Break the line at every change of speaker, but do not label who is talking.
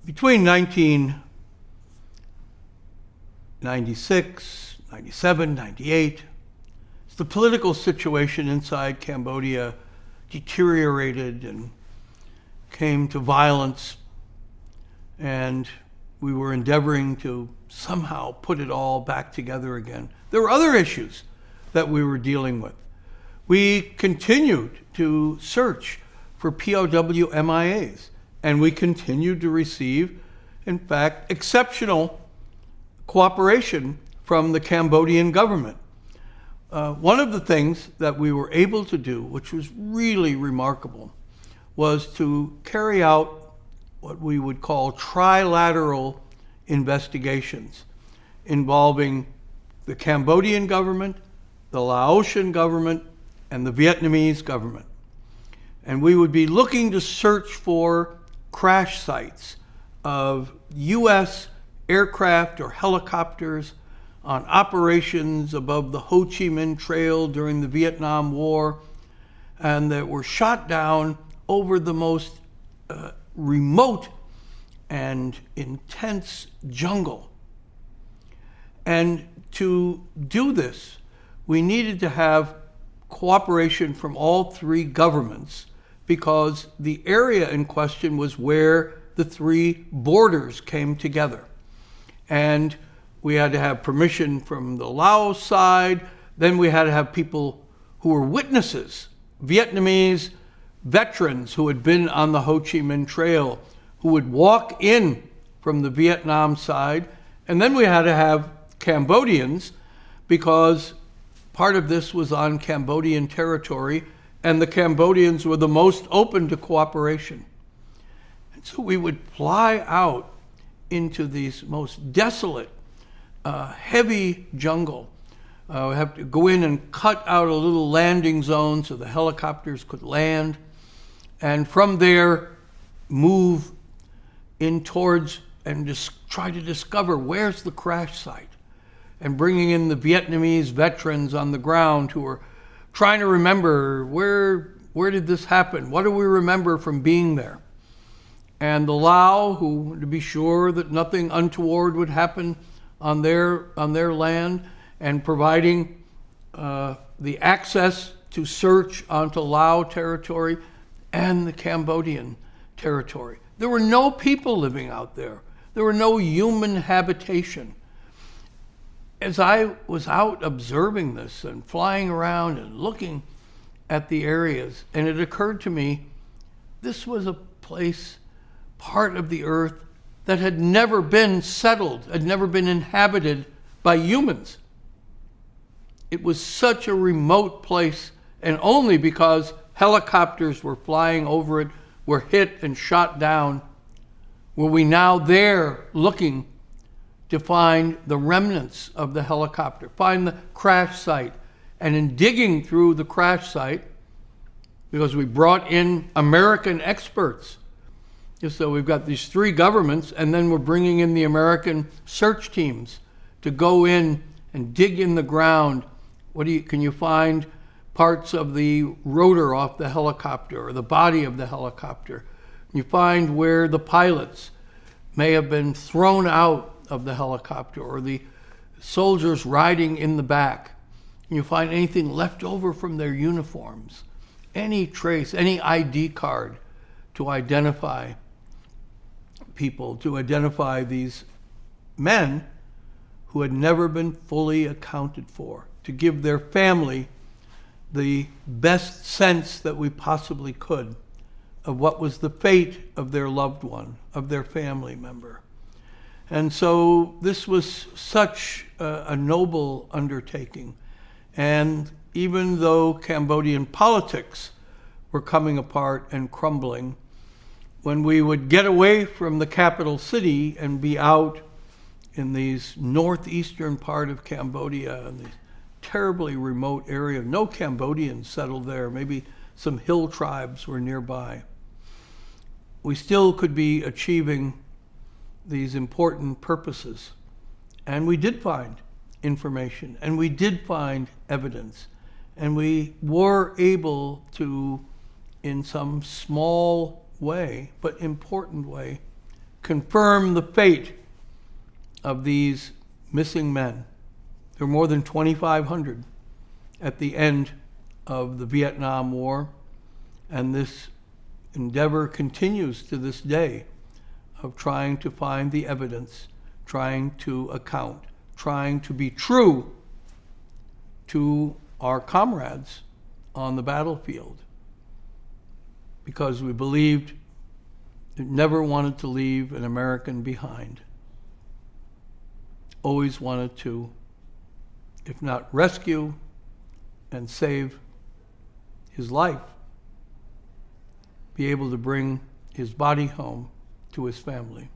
between 1996, 97, 98, the political situation inside Cambodia deteriorated and came to violence, and we were endeavoring to somehow put it all back together again. There were other issues that we were dealing with. We continued to search for POW MIAs, and we continued to receive, in fact, exceptional cooperation from the Cambodian government. One of the things that we were able to do, which was really remarkable, was to carry out what we would call tri-lateral investigations involving the Cambodian government, the Laotian government, and the Vietnamese government. And we would be looking to search for crash sites of U.S. aircraft or helicopters on operations above the Ho-Chi-Minh Trail during the Vietnam War, and that were shot down over the most remote and intense jungle. And to do this, we needed to have cooperation from all three governments, because the area in question was where the three borders came together. And we had to have permission from the Laos side. Then we had to have people who were witnesses, Vietnamese veterans who had been on the Ho-Chi-Minh Trail, who would walk in from the Vietnam side. And then we had to have Cambodians, because part of this was on Cambodian territory, and the Cambodians were the most open to cooperation. And so we would fly out into these most desolate, heavy jungle. We have to go in and cut out a little landing zone so the helicopters could land, and from there move in towards and just try to discover where's the crash site, and bringing in the Vietnamese veterans on the ground who are trying to remember where did this happen? What do we remember from being there? And the Lao, who to be sure that nothing untoward would happen on their land, and providing the access to search onto Lao territory and the Cambodian territory. There were no people living out there. There were no human habitation. As I was out observing this and flying around and looking at the areas, and it occurred to me, this was a place, part of the earth, that had never been settled, had never been inhabited by humans. It was such a remote place, and only because helicopters were flying over it, were hit and shot down, were we now there looking to find the remnants of the helicopter, find the crash site. And in digging through the crash site, because we brought in American experts, so we've got these three governments, and then we're bringing in the American search teams to go in and dig in the ground. Can you find parts of the rotor off the helicopter or the body of the helicopter? You find where the pilots may have been thrown out of the helicopter, or the soldiers riding in the back. Can you find anything left over from their uniforms? Any trace, any ID card to identify people, to identify these men who had never been fully accounted for, to give their family the best sense that we possibly could of what was the fate of their loved one, of their family member. And so this was such a noble undertaking. And even though Cambodian politics were coming apart and crumbling, when we would get away from the capital city and be out in these northeastern part of Cambodia, in these terribly remote area, no Cambodians settled there, maybe some hill tribes were nearby, we still could be achieving these important purposes. And we did find information, and we did find evidence, and we were able to, in some small way, but important way, confirm the fate of these missing men. There were more than 2,500 at the end of the Vietnam War, and this endeavor continues to this day of trying to find the evidence, trying to account, trying to be true to our comrades on the battlefield, because we believed it never wanted to leave an American behind. Always wanted to, if not rescue and save his life, be able to bring his body home to his family.